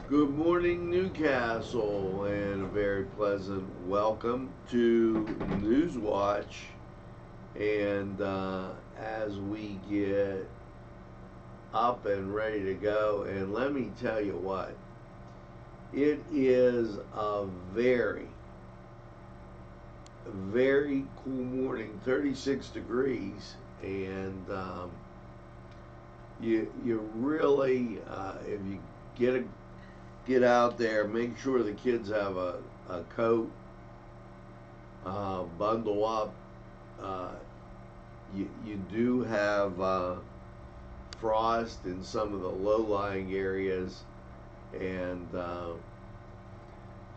Good morning, Newcastle, and a very pleasant welcome to Newswatch. And as we get up and ready to go, and let me tell you what, it is a very cool morning, 36 degrees, and you really, if you get out there, make sure the kids have a coat, bundle up. You do have frost in some of the low-lying areas, and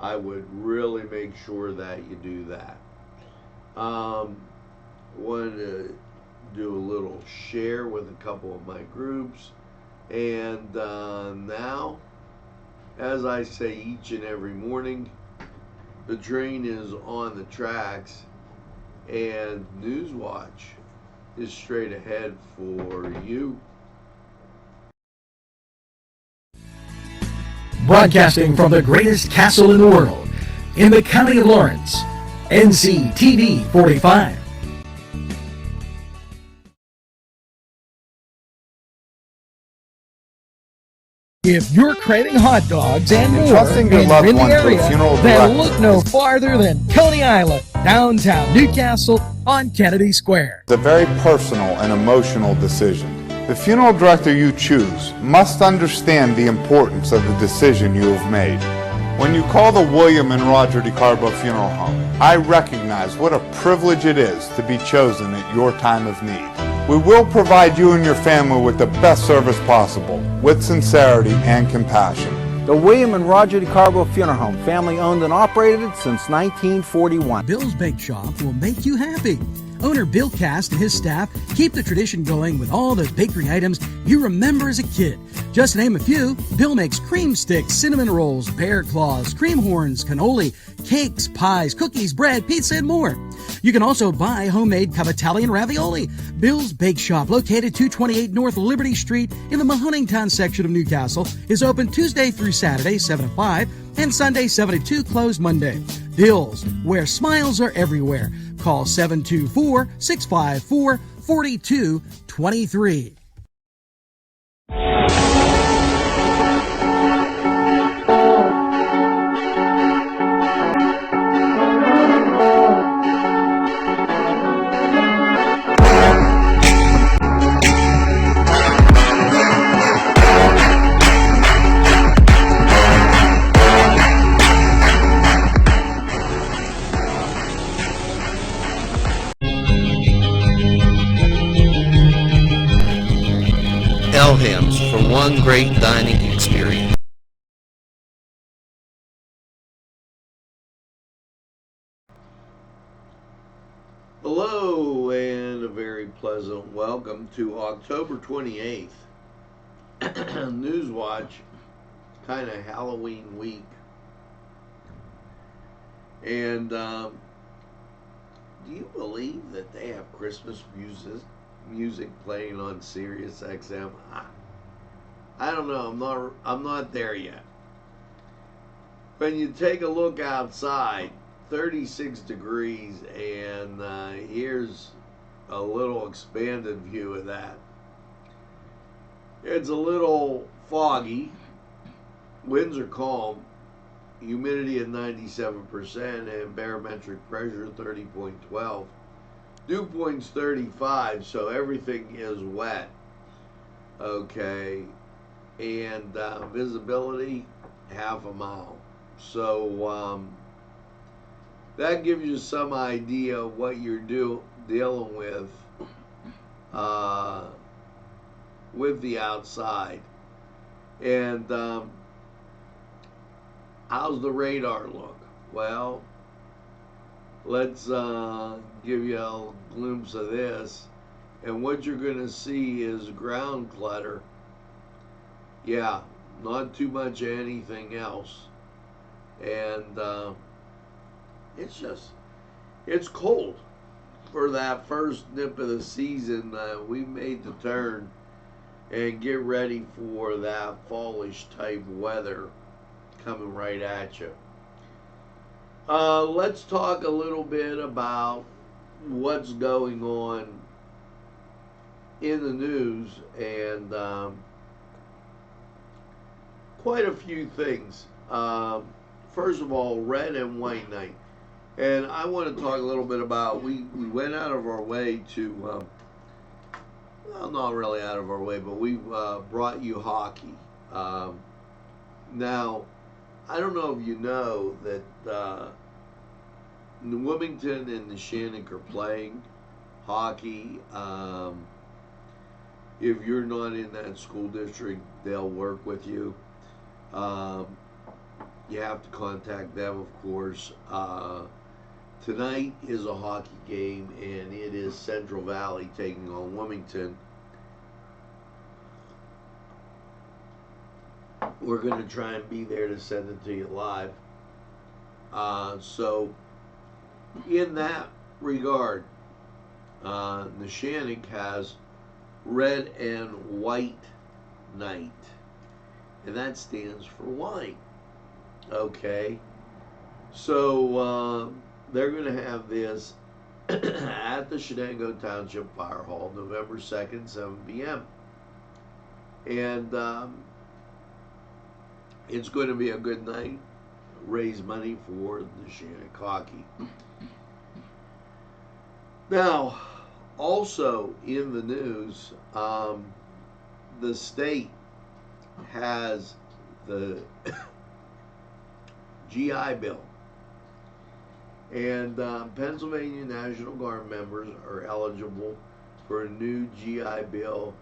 I would really make sure that you do that. Wanted to do a little share with a couple of my groups, and now, as I say each and every morning, the train is on the tracks, and Newswatch is straight ahead for you. Broadcasting from the greatest castle in the world, in the county of Lawrence, NCTV45. If you're craving hot dogs and more Entrusting your and loved you're in the one to a area, funeral then director look no farther than Coney Island, downtown Newcastle on Kennedy Square. It's a very personal and emotional decision. The funeral director you choose must understand the importance of the decision you have made. When you call the William and Roger DeCarbo Funeral Home, I recognize what a privilege it is to be chosen at your time of need. We will provide you and your family with the best service possible, with sincerity and compassion. The William and Roger DeCarbo Funeral Home, family owned and operated since 1941. Bill's Bake Shop will make you happy. Owner Bill Cast and his staff keep the tradition going with all those bakery items you remember as a kid. Just to name a few, Bill makes cream sticks, cinnamon rolls, bear claws, cream horns, cannoli, cakes, pies, cookies, bread, pizza, and more. You can also buy homemade Cavatelli and ravioli. Bill's Bake Shop, located 228 North Liberty Street in the Mahoningtown section of Newcastle, is open Tuesday through Saturday, 7 to 5, and Sunday, 7 to 2, closed Monday. Bill's, where smiles are everywhere. Call 724-654-4223. Elham's for one great dining experience. Hello, and a very pleasant welcome to October 28th. Newswatch, kind of Halloween week. And do you believe that they have Christmas music playing on Sirius XM? I don't know. I'm not there yet. When you take a look outside, 36 degrees, and here's a little expanded view of that. It's a little foggy. Winds are calm. Humidity at 97% and barometric pressure 30.12. Dew point's 35, so everything is wet. Okay, and visibility half a mile. So that gives you some idea of what you're dealing with the outside. And how's the radar look? Well, let's give you a glimpse of this. And what you're going to see is ground clutter. Yeah, not too much of anything else. And it's cold for that first nip of the season. We made the turn and get ready for that fallish type weather coming right at you. Let's talk a little bit about what's going on in the news, and quite a few things. First of all, red and white night. And I want to talk a little bit about, we went out of our way to, well, not really out of our way, but we brought you hockey. Now, I don't know if you know that New Wilmington and the Shannon are playing hockey. If you're not in that school district, they'll work with you. You have to contact them, of course. Tonight is a hockey game, and it is Central Valley taking on Wilmington. We're going to try and be there to send it to you live. So, in that regard, Neshannock has red and white night, and that stands for wine. Okay, so they're going to have this at the Shenango Township Fire Hall, November 2nd, 7 p.m. And it's going to be a good night. Raise money for the Shannon hockey. Now, also in the news, the state has the GI Bill. And Pennsylvania National Guard members are eligible for a new GI Bill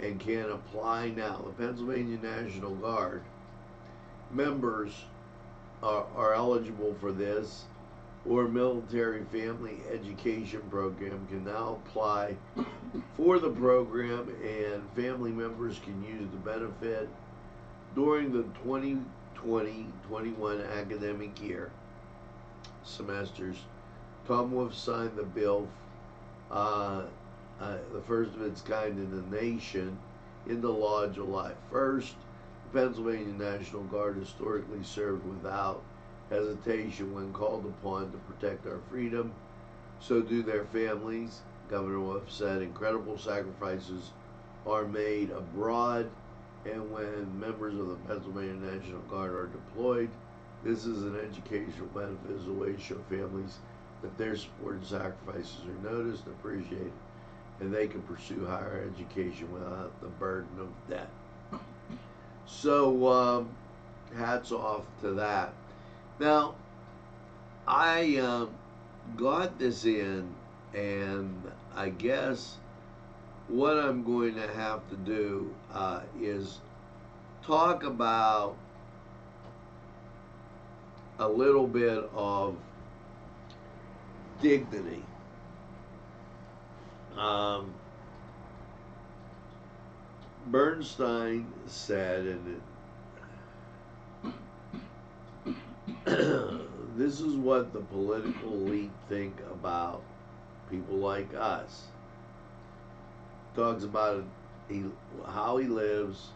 and can apply now. The Pennsylvania National Guard members are eligible for this, or military family education program can now apply for the program, and family members can use the benefit during the 2020-21 academic year semesters. Commonwealth signed the bill, the first of its kind in the nation, into law July 1st. The Pennsylvania National Guard historically served without hesitation when called upon to protect our freedom. So do their families. Governor Wolf said incredible sacrifices are made abroad, and when members of the Pennsylvania National Guard are deployed, this is an educational benefit as a way to show families that their support and sacrifices are noticed, appreciated, and they can pursue higher education without the burden of debt. So, hats off to that. Now, I got this in, and I guess what I'm going to have to do is talk about a little bit of dignity. Bernstein said, and this is what the political elite think about people like us. Talks about how he lives.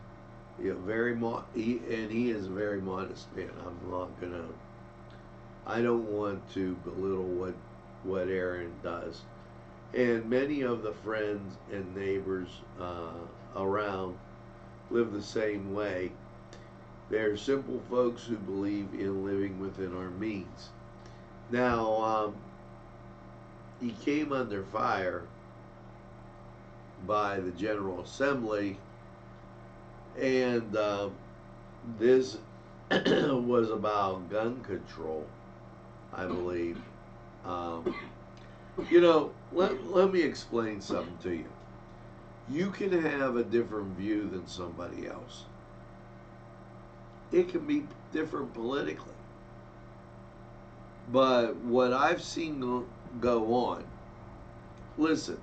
He is a very modest man. I don't want to belittle what Aaron does. And many of the friends and neighbors around live the same way. They're simple folks who believe in living within our means. Now, he came under fire by the General Assembly, and this was about gun control, I believe. Let me explain something to you. You can have a different view than somebody else. It can be different politically. But what I've seen go on, listen,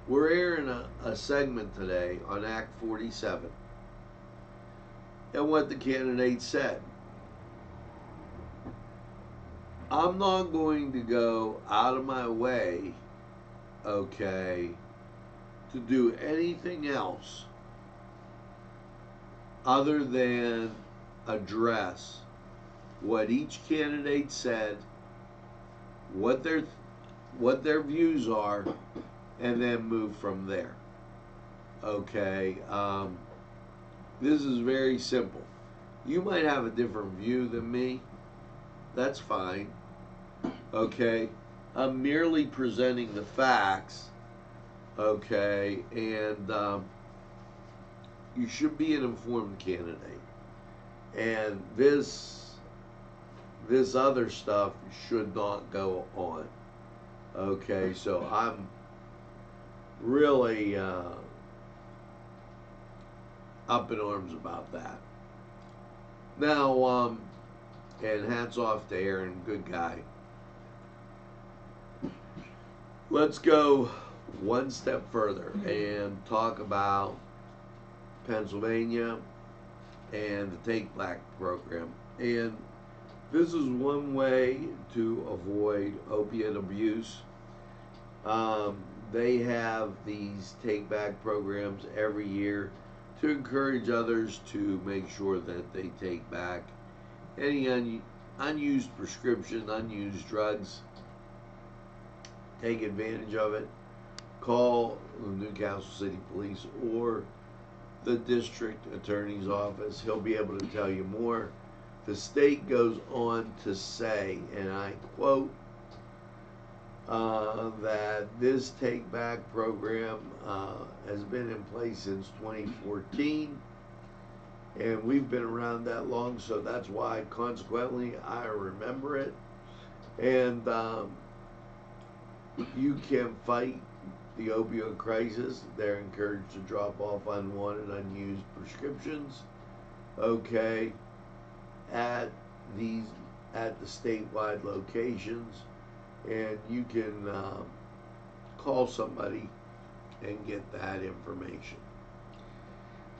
we're airing a segment today on Act 47 and what the candidate said. I'm not going to go out of my way, okay, to do anything else other than address what each candidate said, what their views are, and then move from there. Okay, this is very simple. You might have a different view than me. That's fine. Okay, I'm merely presenting the facts. Okay, and you should be an informed candidate. And this other stuff should not go on. Okay, so I'm really up in arms about that. Now, and hats off to Aaron, good guy. Let's go one step further and talk about Pennsylvania and the Take Back program. And this is one way to avoid opiate abuse. They have these Take Back programs every year to encourage others to make sure that they take back any unused prescription, unused drugs. Take advantage of it. Call the Newcastle City Police or the district attorney's office. He'll be able to tell you more. The state goes on to say, and I quote, that this Take Back program has been in place since 2014, and we've been around that long, so that's why, consequently, I remember it. And you can fight the opioid crisis. They're encouraged to drop off unwanted, unused prescriptions, okay, at the statewide locations, and you can call somebody and get that information.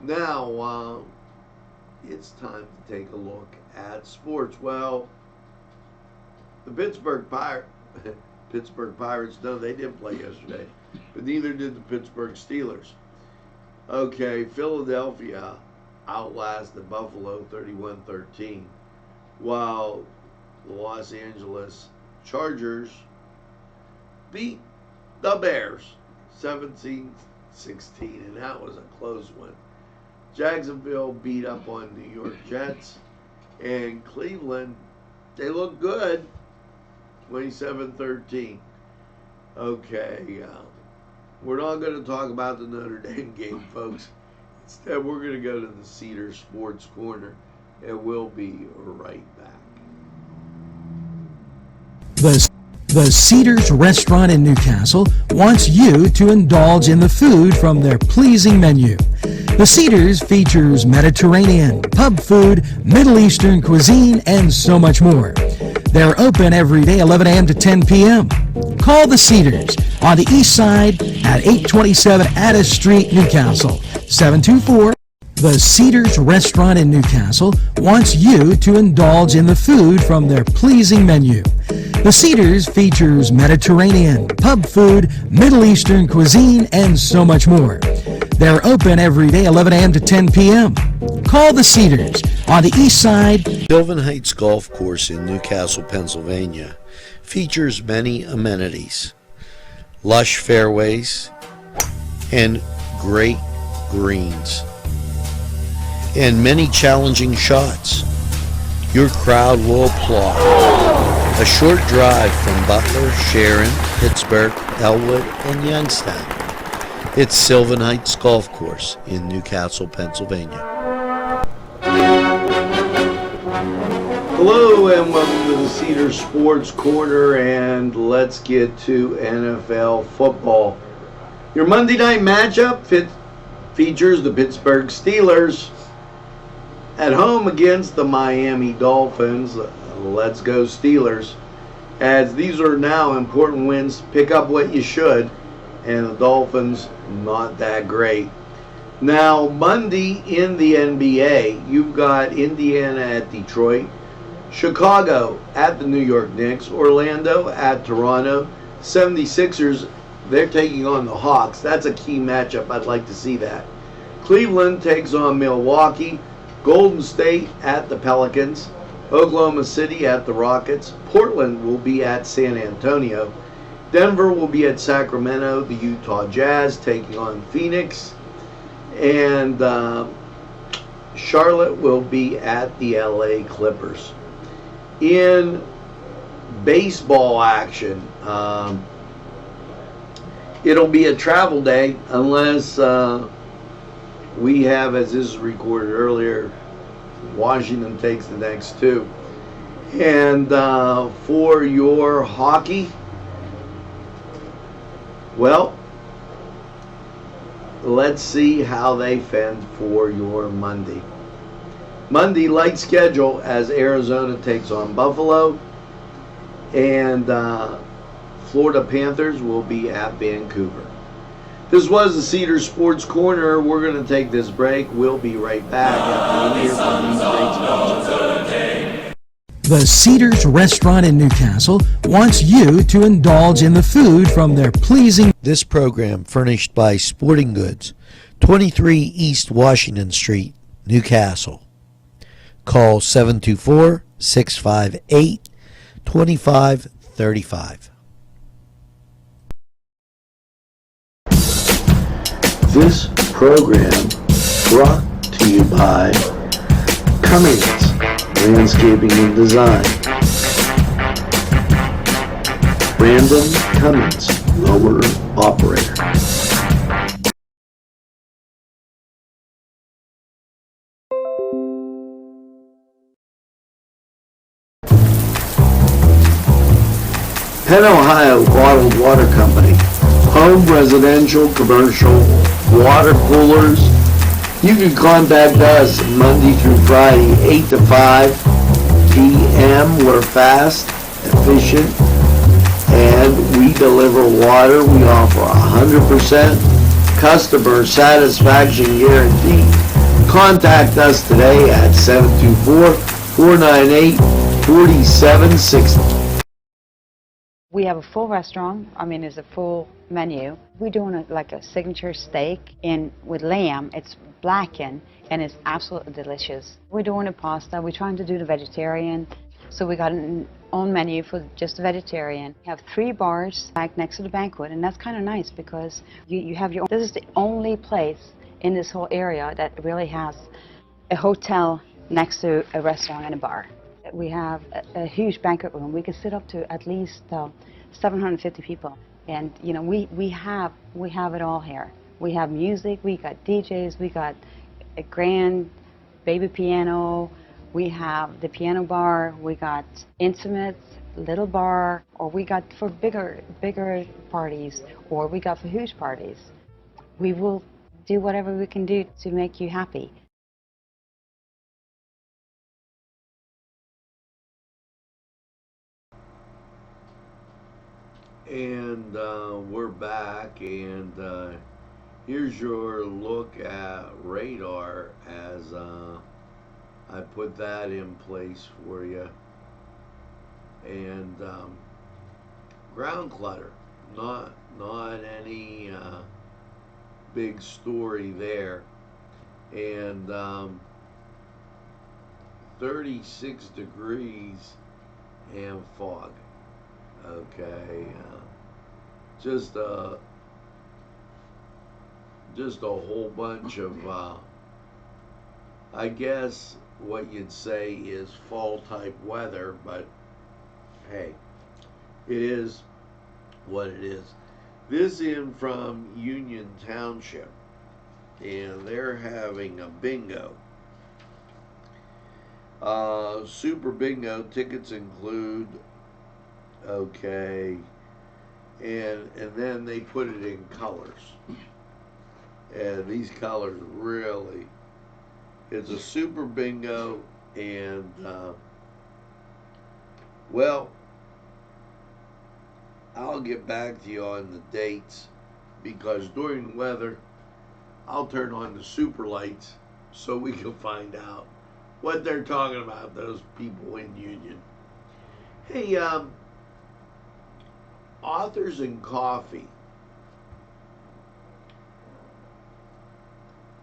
Now, it's time to take a look at sports. Well, the Pittsburgh Pirates, no, they didn't play yesterday, but neither did the Pittsburgh Steelers. Okay, Philadelphia outlasted Buffalo 31-13, while the Los Angeles Chargers beat the Bears 17-16, and that was a close one. Jacksonville beat up on New York Jets, and Cleveland, they look good, 27-13. Okay, we're not going to talk about the Notre Dame game, folks. Instead, we're going to go to the Cedar Sports Corner, and we'll be right back. The Cedars Restaurant in Newcastle wants you to indulge in the food from their pleasing menu. The Cedars features Mediterranean, pub food, Middle Eastern cuisine, and so much more. They're open every day, 11 a.m. to 10 p.m. Call the Cedars on the east side at 827 Addis Street, Newcastle, 724. The Cedars Restaurant in Newcastle wants you to indulge in the food from their pleasing menu. The Cedars features Mediterranean, pub food, Middle Eastern cuisine, and so much more. They're open every day, 11 a.m. to 10 p.m. Call the Cedars on the east side. Sylvan Heights Golf Course in Newcastle, Pennsylvania features many amenities, lush fairways, and great greens, and many challenging shots. Your crowd will applaud. A short drive from Butler, Sharon, Pittsburgh, Elwood, and Youngstown. It's Sylvan Heights Golf Course in Newcastle, Pennsylvania. Hello and welcome to the Cedar Sports Corner, and let's get to NFL football. Your Monday night matchup features the Pittsburgh Steelers at home against the Miami Dolphins. Let's go Steelers, as these are now important wins. Pick up what you should, and the Dolphins not that great. Now, Monday in the NBA, you've got Indiana at Detroit, Chicago at the New York Knicks, Orlando at Toronto, 76ers, they're taking on the Hawks. That's a key matchup. I'd like to see that. Cleveland takes on Milwaukee, Golden State at the Pelicans. Oklahoma City at the Rockets. Portland will be at San Antonio. Denver will be at Sacramento. The Utah Jazz taking on Phoenix. And Charlotte will be at the LA Clippers. In baseball action, it'll be a travel day unless we have, as this is recorded earlier, Washington takes the next two. And for your hockey, well, let's see how they fend for your Monday. Monday, light schedule as Arizona takes on Buffalo. And Florida Panthers will be at Vancouver. This was the Cedar Sports Corner. We're going to take this break. We'll be right back after we hear from these great sponsors. The Cedars Restaurant in Newcastle wants you to indulge in the food from their pleasing. This program furnished by Sporting Goods, 23 East Washington Street, Newcastle. Call 724-658-2535. This program brought to you by Cummings Landscaping and Design. Brandon Cummings, owner operator. Penn Ohio Bottled Water Company. Home, residential, commercial, water coolers. You can contact us Monday through Friday, 8 to 5 p.m. We're fast, efficient, and we deliver water. We offer 100% customer satisfaction guarantee. Contact us today at 724-498-4760. We have a full restaurant. It's a full menu. We're doing like a signature steak with lamb. It's blackened and it's absolutely delicious. We're doing a pasta. We're trying to do the vegetarian. So we got an own menu for just the vegetarian. We have 3 bars back next to the banquet, and that's kind of nice because you have your own. This is the only place in this whole area that really has a hotel next to a restaurant and a bar. We have a huge banquet room. We can sit up to at least 750 people, and we have it all here. We have music. We got DJs. We got a grand baby piano. We have the piano bar. We got intimates, little bar, or we got for bigger parties, or we got for huge parties. We will do whatever we can do to make you happy. And we're back, and here's your look at radar as I put that in place for you. And ground clutter, not any big story there. And 36 degrees and fog. Okay, just a whole bunch of I guess what you'd say is fall type weather, but hey, it is what it is. This in from Union Township, and they're having a bingo. Super bingo tickets include, okay, and then they put it in colors, and these colors really, it's a super bingo. And well, I'll get back to you on the dates, because during weather I'll turn on the super lights so we can find out what they're talking about, those people in Union. Hey, Authors and Coffee.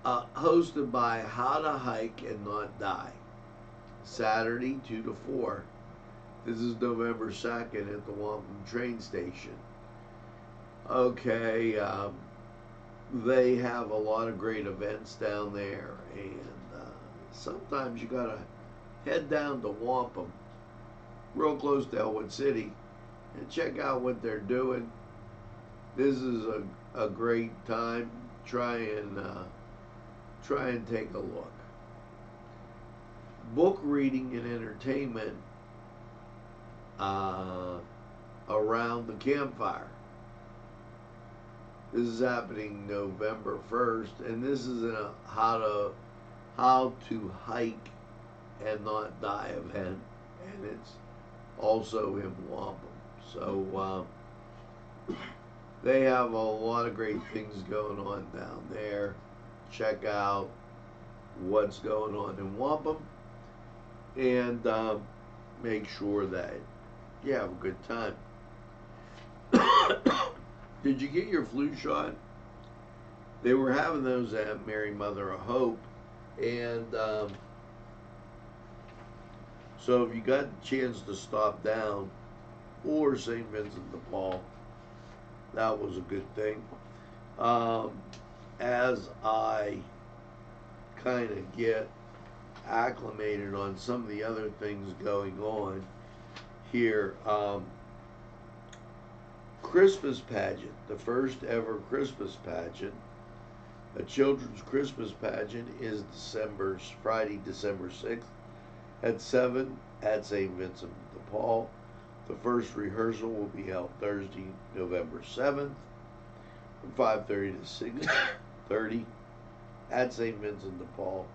hosted by How to Hike and Not Die. Saturday 2 to 4. This is November 2nd at the Wampum train station. Okay, they have a lot of great events down there, and sometimes you gotta head down to Wampum, real close to Elwood City, and check out what they're doing. This is a great time. Try and take a look. Book reading and entertainment around the campfire. This is happening November 1st, and this is a how to hike and not die event, and it's also in Wampum. So they have a lot of great things going on down there. Check out what's going on in Wampum, and make sure that you have a good time. Did you get your flu shot? They were having those at Mary Mother of Hope, and so if you got the chance to stop down, or St. Vincent de Paul, that was a good thing. As I kind of get acclimated on some of the other things going on here, Christmas pageant, the first ever Christmas pageant, a children's Christmas pageant, is Friday, December 6th at 7 at St. Vincent de Paul. The first rehearsal will be held Thursday, November 7th from 5:30 to 6:30 at St. Vincent de Paul.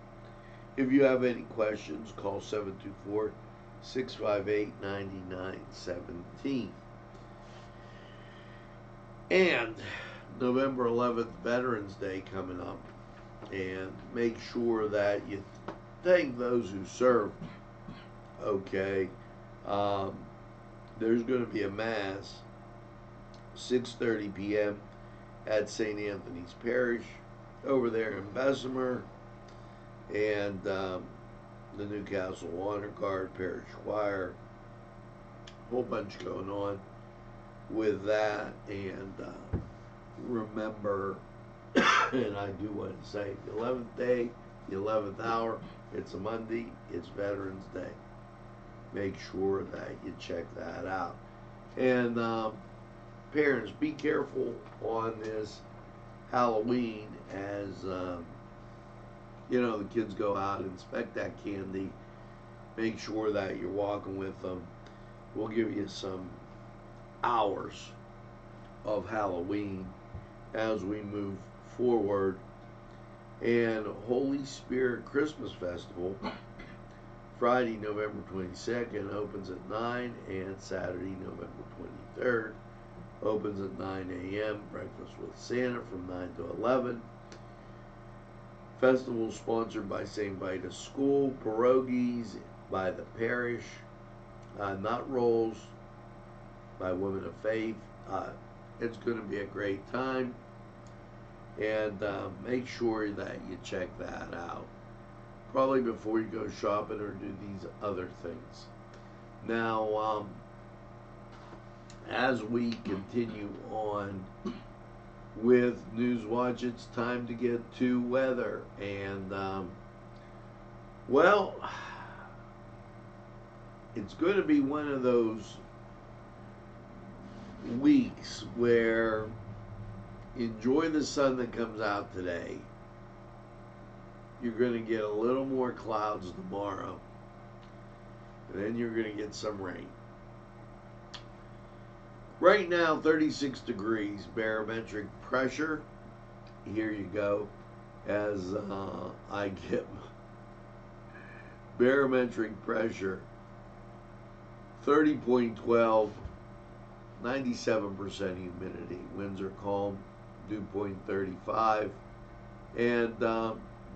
If you have any questions, call 724-658-9917. And November 11th, Veterans Day coming up. And make sure that you thank those who served. Okay. There's going to be a Mass, 6:30 p.m. at St. Anthony's Parish over there in Bessemer. And the Newcastle Honor Guard, Parish Choir, a whole bunch going on with that. And remember, and I do want to say, the 11th day, the 11th hour, it's a Monday, it's Veterans Day. Make sure that you check that out. And parents, be careful on this Halloween as the kids go out and inspect that candy. Make sure that you're walking with them. We'll give you some hours of Halloween as we move forward. And Holy Spirit Christmas Festival, Friday, November 22nd, opens at 9, and Saturday, November 23rd, opens at 9 a.m. Breakfast with Santa from 9 to 11. Festival sponsored by St. Vitus School. Pierogies by the parish. Nut rolls by Women of Faith. It's going to be a great time. And make sure that you check that out. Probably before you go shopping or do these other things. Now, as we continue on with Newswatch, it's time to get to weather. And, it's going to be one of those weeks where enjoy the sun that comes out today. You're going to get a little more clouds tomorrow. And then you're going to get some rain. Right now, 36 degrees, barometric pressure. Here you go. As I get barometric pressure, 30.12, 97% humidity. Winds are calm, dew point 35, and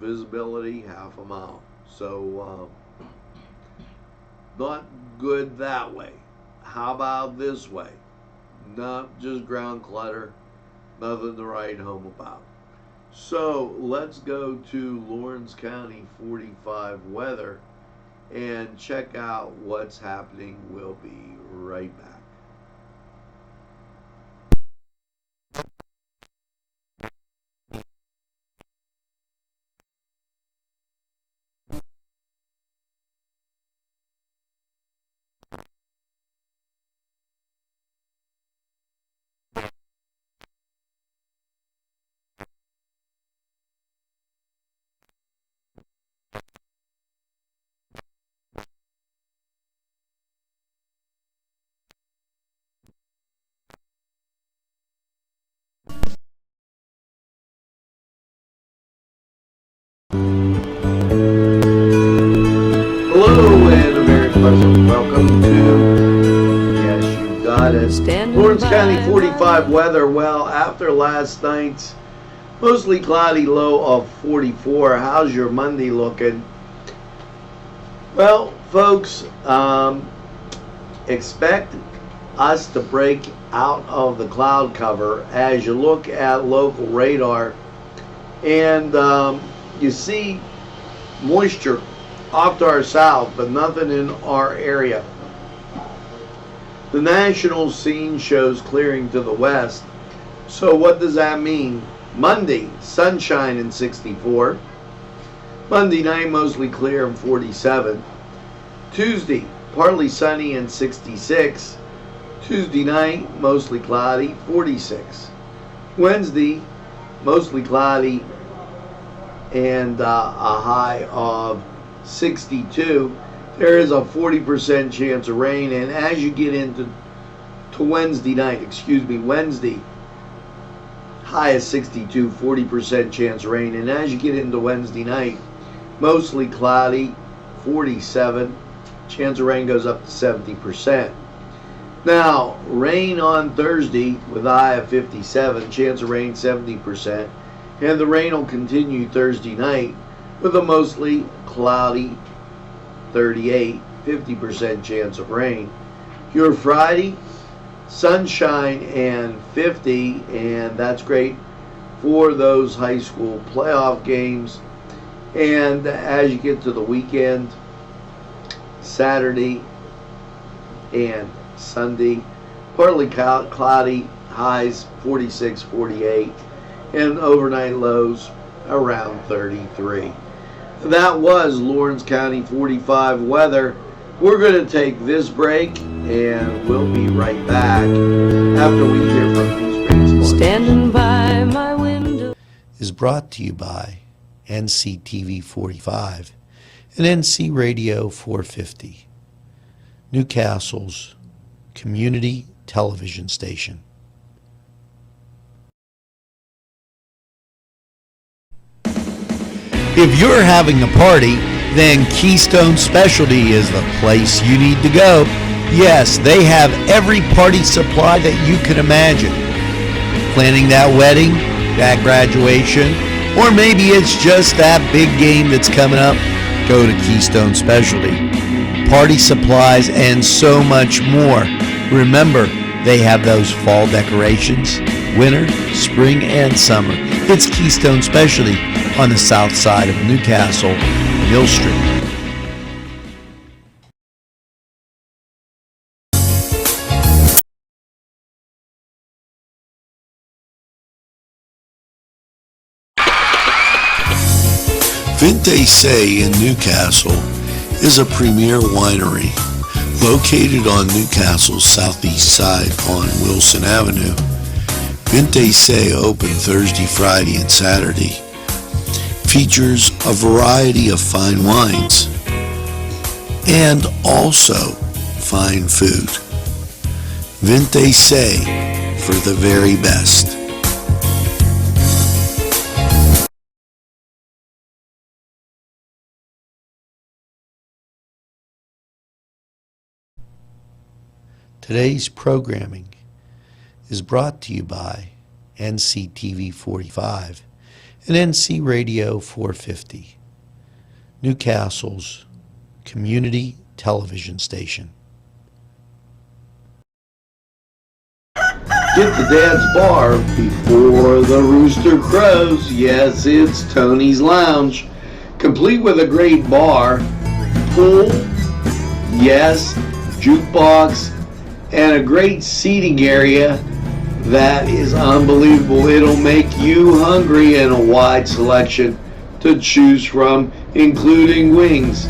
visibility half a mile. So not good that way. How about this way? Not just ground clutter, nothing to write home about. So let's go to Lawrence County 45 weather and check out what's happening. We'll be right back. Hello and a very pleasant welcome to, yes, you got it, Lawrence County 45 weather. Well, after last night's mostly cloudy low of 44, how's your Monday looking? Well, folks, expect us to break out of the cloud cover as you look at local radar and you see moisture off to our south, but nothing in our area. The national scene shows clearing to the west. So what does that mean? Monday, sunshine and 64. Monday night, mostly clear and 47. Tuesday, partly sunny and 66. Tuesday night, mostly cloudy, 46. Wednesday, mostly cloudy and a high of 62. There is a 40% chance of rain, and as you get into Wednesday night, Wednesday, high is 62, 40% chance of rain, and as you get into Wednesday night, mostly cloudy, 47, chance of rain goes up to 70%. Now, rain on Thursday with a high of 57, chance of rain 70%, and the rain will continue Thursday night with a mostly cloudy 38, 50% chance of rain. Your Friday, sunshine and 50, and that's great for those high school playoff games. And as you get to the weekend, Saturday and Sunday, partly cloudy, highs 46, 48, and overnight lows around 33. That was Lawrence County 45 weather. We're going to take this break and we'll be right back after we hear from these great sponsors. Standing by my window is brought to you by NCTV45 and NC Radio 450, Newcastle's community television station. If you're having a party, then Keystone Specialty is the place you need to go. Yes, they have every party supply that you can imagine. Planning that wedding, that graduation, or maybe it's just that big game that's coming up, go to Keystone Specialty. Party supplies and so much more. Remember, they have those fall decorations, winter, spring, and summer. It's Keystone Specialty on the south side of Newcastle, Mill Street. Vinte Se in Newcastle is a premier winery located on Newcastle's southeast side on Wilson Avenue. Vinte Se open Thursday, Friday, and Saturday. Features a variety of fine wines and also fine food. Vinte Se for the very best. Today's programming is brought to you by NCTV45 and NC Radio 450, Newcastle's community television station. Get to Dad's Bar before the rooster crows. Yes, it's Tony's Lounge. Complete with a great bar, pool, yes, jukebox, and a great seating area that is unbelievable. It'll make you hungry, and a wide selection to choose from, including wings.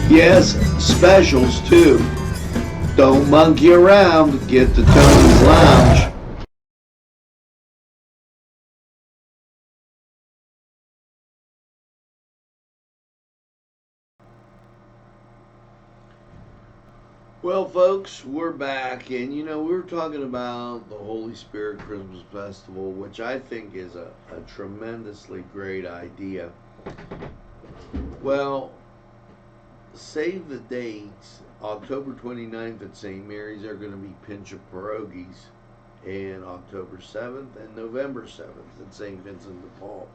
Yes, specials too. Don't monkey around. Get to Tony's Lounge. Well, folks, we're back, and we were talking about the Holy Spirit Christmas Festival, which I think is a tremendously great idea. Well, save the dates. October 29th at St. Mary's are going to be Pinch of Pierogies, and October 7th and November 7th at St. Vincent de Paul.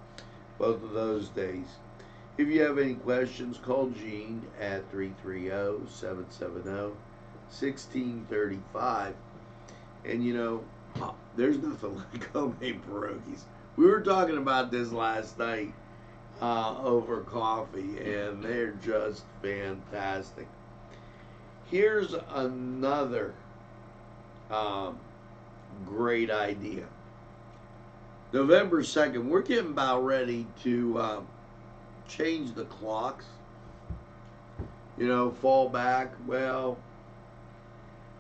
Both of those days. If you have any questions, call Gene at 330-770-1635. And there's nothing like homemade pierogies. We were talking about this last night over coffee, and they're just fantastic. Here's another great idea. November 2nd, we're getting about ready to change the clocks, fall back. Well,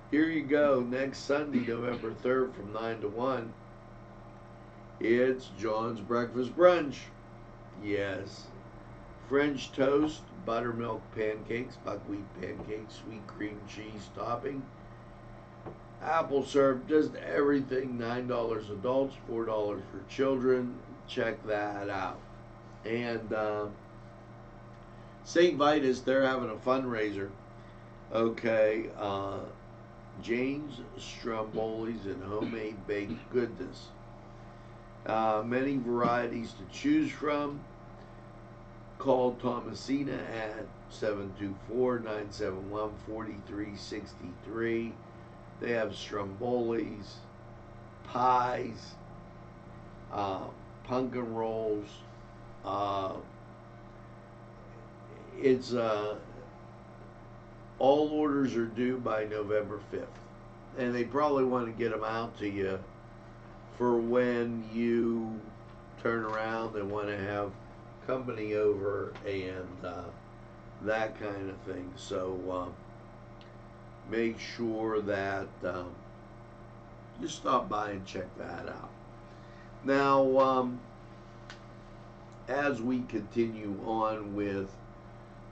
here you go. Next Sunday, November 3rd from 9 to 1, it's John's Breakfast Brunch. Yes. French toast, buttermilk pancakes, buckwheat pancakes, sweet cream cheese topping, apple syrup, just everything. $9 adults, $4 for children. Check that out. And St. Vitus, they're having a fundraiser. Okay, Jane's Strombolis and homemade baked goodness. Many varieties to choose from. Call Thomasina at 724-971-4363. They have strombolis, pies, pumpkin rolls. It's all orders are due by November 5th, and they probably want to get them out to you for when you turn around and want to have company over and that kind of thing. So make sure that you stop by and check that out. Now, as we continue on with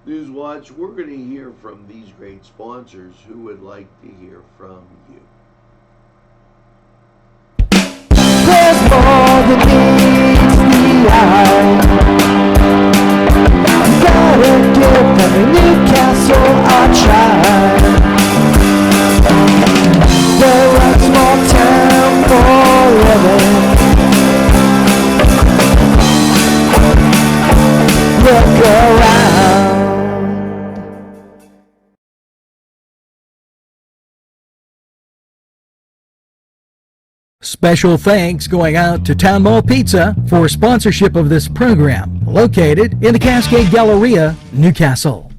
Newswatch, we're going to hear from these great sponsors who would like to hear from you. There's more than meets the eye. Gotta give them Newcastle a try. They're a small town for living. Look around. Special thanks going out to Town Mall Pizza for sponsorship of this program, located in the Cascade Galleria, Newcastle.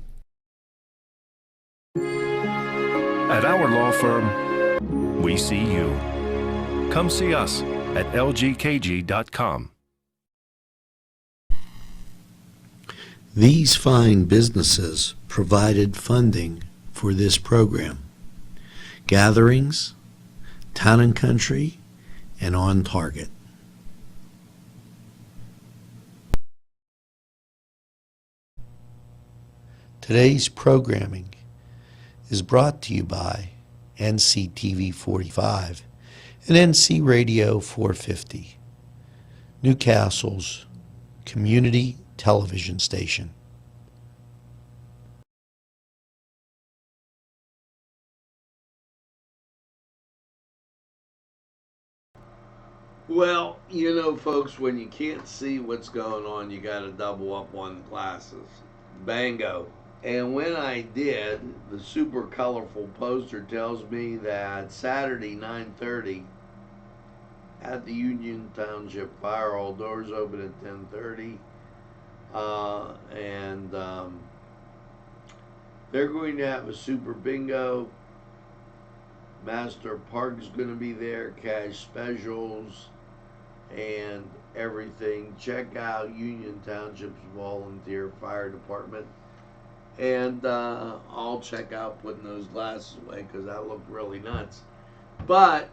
At our law firm, we see you. Come see us at lgkg.com. These fine businesses provided funding for this program. Gatherings, Town and Country, and On Target. Today's programming is brought to you by NCTV45 and NC Radio 450, Newcastle's community television station. Well, folks, when you can't see what's going on, you got to double up on the glasses. Bango. And when I did, the super colorful poster tells me that Saturday 9:30 at the Union Township Fire Hall. Doors open at 10:30. And they're going to have a super bingo. Master Park's going to be there, cash specials, and everything. Check out Union Township's volunteer fire department. And I'll check out putting those glasses away because that looked really nuts. But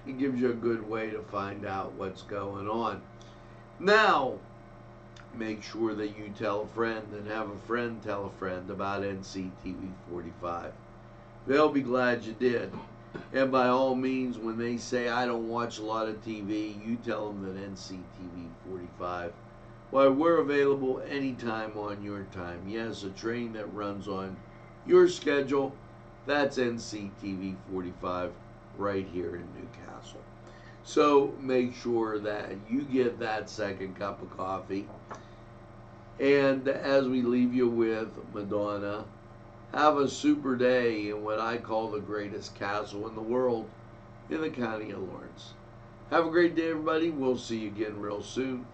it gives you a good way to find out what's going on. Now, make sure that you tell a friend and have a friend tell a friend about NCTV45. They'll be glad you did. And by all means, when they say I don't watch a lot of TV, you tell them that NCTV45, why, we're available anytime on your time. Yes, a train that runs on your schedule, that's NCTV45 right here in Newcastle. So make sure that you get that second cup of coffee. And as we leave you with Madonna, have a super day in what I call the greatest castle in the world, in the county of Lawrence. Have a great day, everybody. We'll see you again real soon.